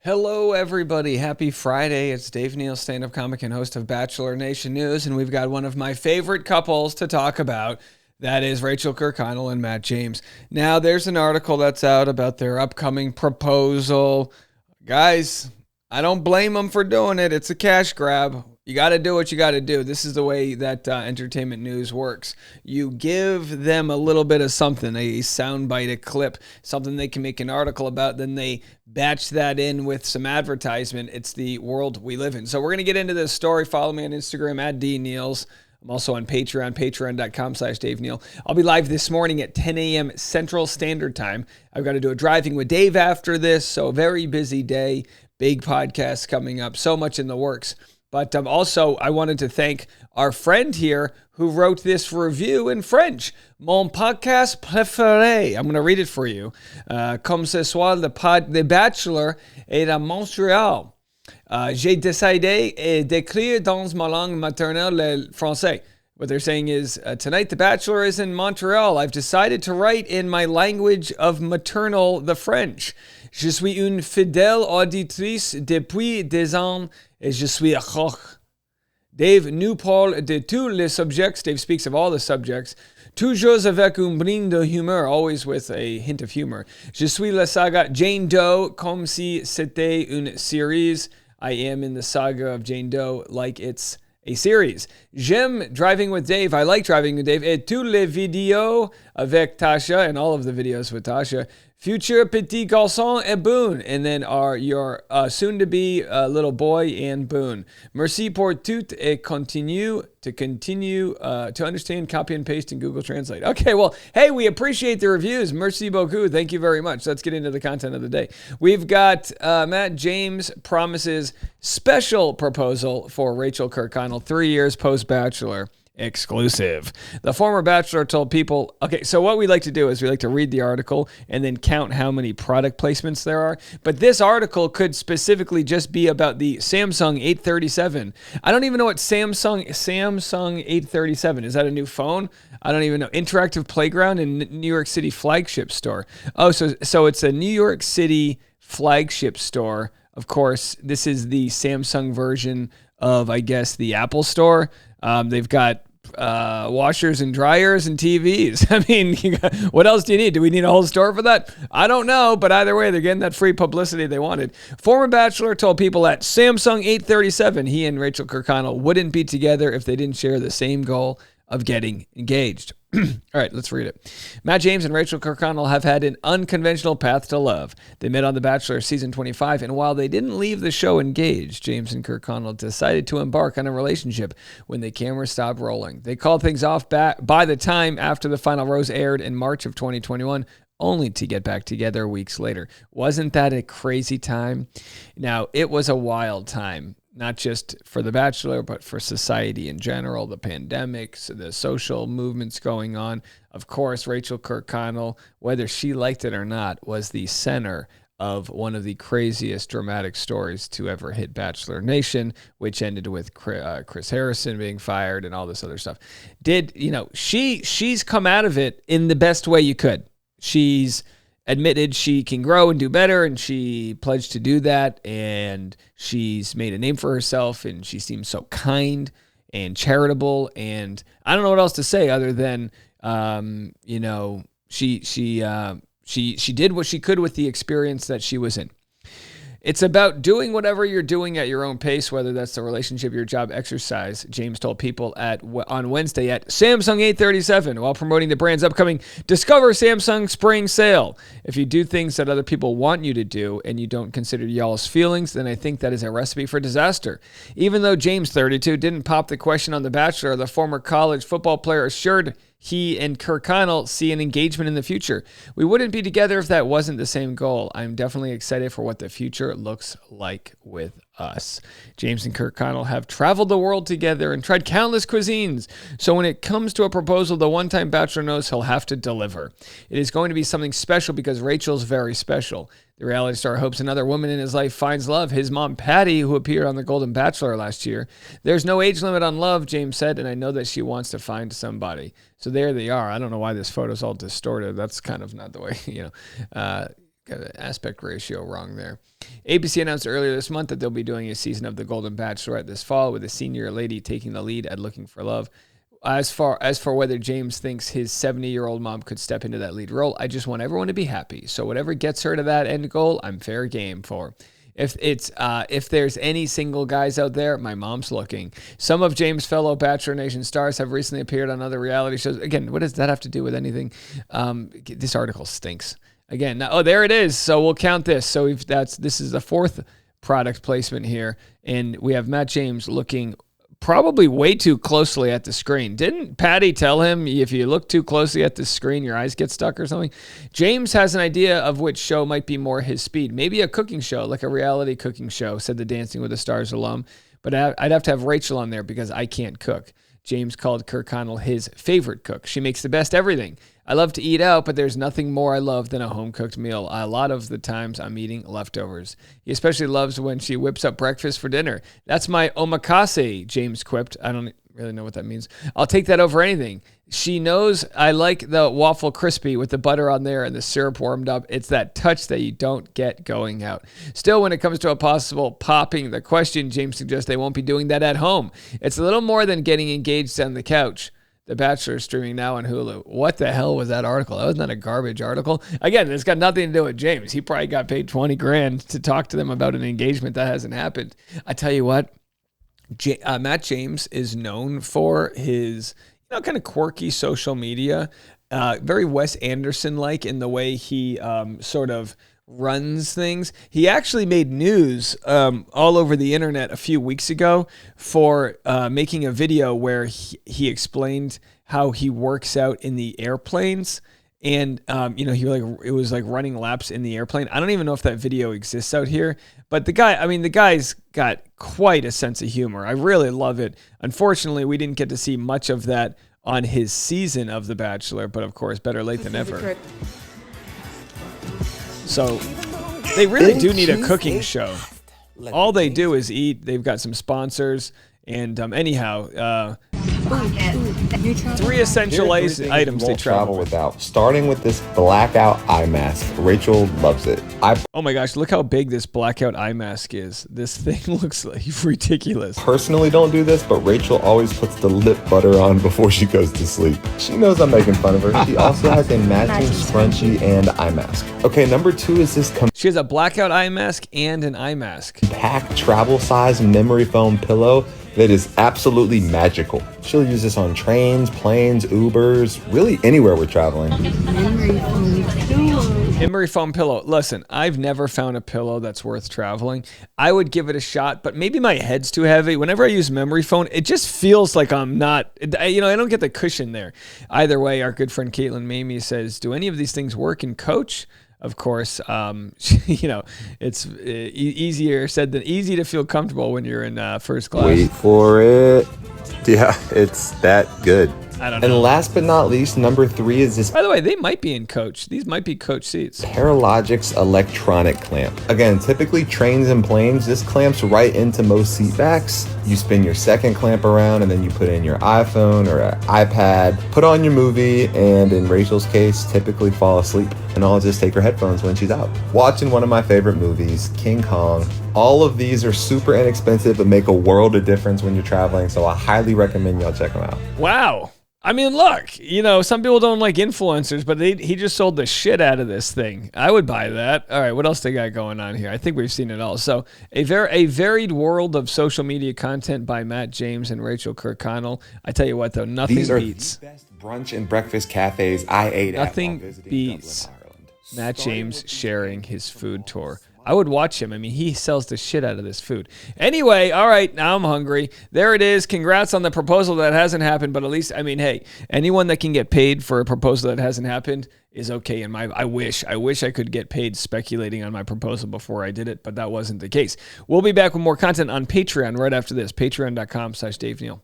Hello, everybody. Happy Friday. It's Dave Neal, stand-up comic and host of Bachelor Nation News, and we've got one of my favorite couples to talk about. That is Rachel Kirkconnell and Matt James. Now, there's an article that's out about their upcoming proposal. Guys, I don't blame them for doing it. It's a cash grab. You got to do what you got to do. This is the way that entertainment news works. You give them a little bit of something, a soundbite, a clip, something they can make an article about, then they batch that in with some advertisement. It's the world we live in. So we're going to get into this story. Follow me on Instagram at DNeals. I'm also on Patreon, patreon.com/Dave Neal. I'll be live this morning at 10 a.m. Central Standard Time. I've got to do a driving with Dave after this, so a very busy day. Big podcast coming up. So much in the works. But also, I wanted to thank our friend here who wrote this review in French. Mon podcast préféré. I'm going to read it for you. Comme ce soir, le Bachelor est à Montréal. J'ai décidé d'écrire dans ma langue maternelle, le français. What they're saying is, tonight the Bachelor is in Montreal. I've decided to write in my language of maternal, the French. Je suis une fidèle auditrice depuis des ans et je suis heureux. Dave nous parle de tous les subjects. Dave speaks of all the subjects. Toujours avec un brin de humeur, always with a hint of humor. Je suis la saga Jane Doe comme si c'était une série. I am in the saga of Jane Doe like it's a series. J'aime driving with Dave. I like driving with Dave. Et tous les vidéos avec Tasha, and all of the videos with Tasha. Future petit garçon et Boone. And then your soon-to-be little boy and Boone. Merci pour tout et continue to understand, copy and paste in Google Translate. Okay, well, hey, we appreciate the reviews. Merci beaucoup. Thank you very much. Let's get into the content of the day. We've got Matt James promises special proposal for Rachel Kirkconnell 3 years post-Bachelor. Exclusive. The former Bachelor told people, okay, so what we like to do is we like to read the article and then count how many product placements there are. But this article could specifically just be about the Samsung 837. I don't even know what Samsung 837. Is that a new phone? I don't even know. Interactive Playground in New York City flagship store. Oh, so it's a New York City flagship store. Of course, this is the Samsung version of, I guess, the Apple store. They've got washers and dryers and TVs. I mean, what else do you need? Do we need a whole store for that? I don't know, but either way, they're getting that free publicity they wanted. Former Bachelor told people at Samsung 837 he and Rachel Kirkconnell wouldn't be together if they didn't share the same goal of getting engaged. All right, let's read it. Matt James and Rachel Kirkconnell have had an unconventional path to love. They met on The Bachelor season 25, and while they didn't leave the show engaged, James and Kirkconnell decided to embark on a relationship when the camera stopped rolling. They called things off by the time after the final rose aired in March of 2021, only to get back together weeks later. Wasn't that a crazy time? Now, it was a wild time. Not just for The Bachelor, but for society in general, the pandemics, the social movements going on. Of course, Rachel Kirkconnell, whether she liked it or not, was the center of one of the craziest dramatic stories to ever hit Bachelor Nation, which ended with Chris Harrison being fired and all this other stuff. She's come out of it in the best way you could. She's admitted she can grow and do better, and she pledged to do that, and she's made a name for herself, and she seems so kind and charitable, and I don't know what else to say other than she did what she could with the experience that she was in. It's about doing whatever you're doing at your own pace, whether that's the relationship, your job, exercise, James told people on Wednesday at Samsung 837 while promoting the brand's upcoming Discover Samsung Spring Sale. If you do things that other people want you to do and you don't consider y'all's feelings, then I think that is a recipe for disaster. Even though James, 32, didn't pop the question on The Bachelor, the former college football player assured he and Kirkconnell see an engagement in the future. We wouldn't be together if that wasn't the same goal. I'm definitely excited for what the future looks like with us. James and Kirkconnell have traveled the world together and tried countless cuisines. So when it comes to a proposal, the one-time Bachelor knows he'll have to deliver. It is going to be something special because Rachel's very special. The reality star hopes another woman in his life finds love. His mom, Patty, who appeared on The Golden Bachelor last year. There's no age limit on love, James said, and I know that she wants to find somebody. So there they are. I don't know why this photo's all distorted. That's kind of not the way, got an aspect ratio wrong there. ABC announced earlier this month that they'll be doing a season of The Golden Bachelorette this fall, with a senior lady taking the lead at Looking for Love. As for whether James thinks his 70-year-old mom could step into that lead role, I just want everyone to be happy. So whatever gets her to that end goal, I'm fair game for. If there's any single guys out there, my mom's looking. Some of James' fellow Bachelor Nation stars have recently appeared on other reality shows. Again, what does that have to do with anything? This article stinks. Again, now, there it is. So we'll count this. So this is the fourth product placement here, and we have Matt James looking probably way too closely at the screen. Didn't Patty tell him if you look too closely at the screen, your eyes get stuck or something? James has an idea of which show might be more his speed. Maybe a cooking show, like a reality cooking show, said the Dancing with the Stars alum. But I'd have to have Rachel on there because I can't cook. James called Kirkconnell his favorite cook. She makes the best everything. I love to eat out, but there's nothing more I love than a home-cooked meal. A lot of the times I'm eating leftovers. He especially loves when she whips up breakfast for dinner. That's my omakase, James quipped. I don't really know what that means. I'll take that over anything. She knows I like the waffle crispy with the butter on there and the syrup warmed up. It's that touch that you don't get going out. Still, when it comes to a possible popping the question, James suggests they won't be doing that at home. It's a little more than getting engaged on the couch. The Bachelor is streaming now on Hulu. What the hell was that article? That was not a garbage article. Again, it's got nothing to do with James. He probably got paid $20,000 to talk to them about an engagement that hasn't happened. I tell you what, Matt James is known for his kind of quirky social media, very Wes Anderson-like in the way he sort of runs things. He actually made news all over the internet a few weeks ago for making a video where he explained how he works out in the airplanes. And, it was like running laps in the airplane. I don't even know if that video exists out here, but the guy's got quite a sense of humor. I really love it. Unfortunately, we didn't get to see much of that on his season of The Bachelor, but of course, better late than never. So they really do need a cooking show. All they do is eat. They've got some sponsors. And anyhow, 3 essential items they travel without. Starting with this blackout eye mask. Rachel loves it. Oh my gosh, look how big this blackout eye mask is. This thing looks like ridiculous. Personally don't do this, but Rachel always puts the lip butter on before she goes to sleep. She knows I'm making fun of her. She also has a matching scrunchie and eye mask. Okay, number 2 is this she has a blackout eye mask and an eye mask. Compact travel size memory foam pillow that is absolutely magical. She'll use this on trains, planes, Ubers, really anywhere we're traveling. Memory foam pillow. Listen, I've never found a pillow that's worth traveling. I would give it a shot, but maybe my head's too heavy. Whenever I use memory foam, it just feels like I'm not, I don't get the cushion there. Either way, our good friend Caitlin Mamie says, do any of these things work in Coach? Of course, it's easier said than easy to feel comfortable when you're in first class. Wait for it. Yeah, it's that good. I don't know. And last but not least, number 3 is this. By the way, they might be in Coach. These might be Coach seats. Paralogix electronic clamp. Again, typically trains and planes, this clamps right into most seat backs. You spin your second clamp around and then you put in your iPhone or an iPad, put on your movie, and in Rachel's case, typically fall asleep. And I'll just take her headphones when she's out. Watching one of my favorite movies, King Kong. All of these are super inexpensive but make a world of difference when you're traveling, so I highly recommend y'all check them out. Wow. I mean, look, some people don't like influencers, but he just sold the shit out of this thing. I would buy that. All right, what else they got going on here? I think we've seen it all. So a varied world of social media content by Matt James and Rachel Kirkconnell. I tell you what, though, nothing beats. These are the best brunch and breakfast cafes I ate at. Nothing beats Matt James sharing his food tour. I would watch him. I mean, he sells the shit out of this food. Anyway, all right, now I'm hungry. There it is. Congrats on the proposal that hasn't happened, but at least, hey, anyone that can get paid for a proposal that hasn't happened is okay. And I wish I could get paid speculating on my proposal before I did it, but that wasn't the case. We'll be back with more content on Patreon right after this. Patreon.com/Dave Neal.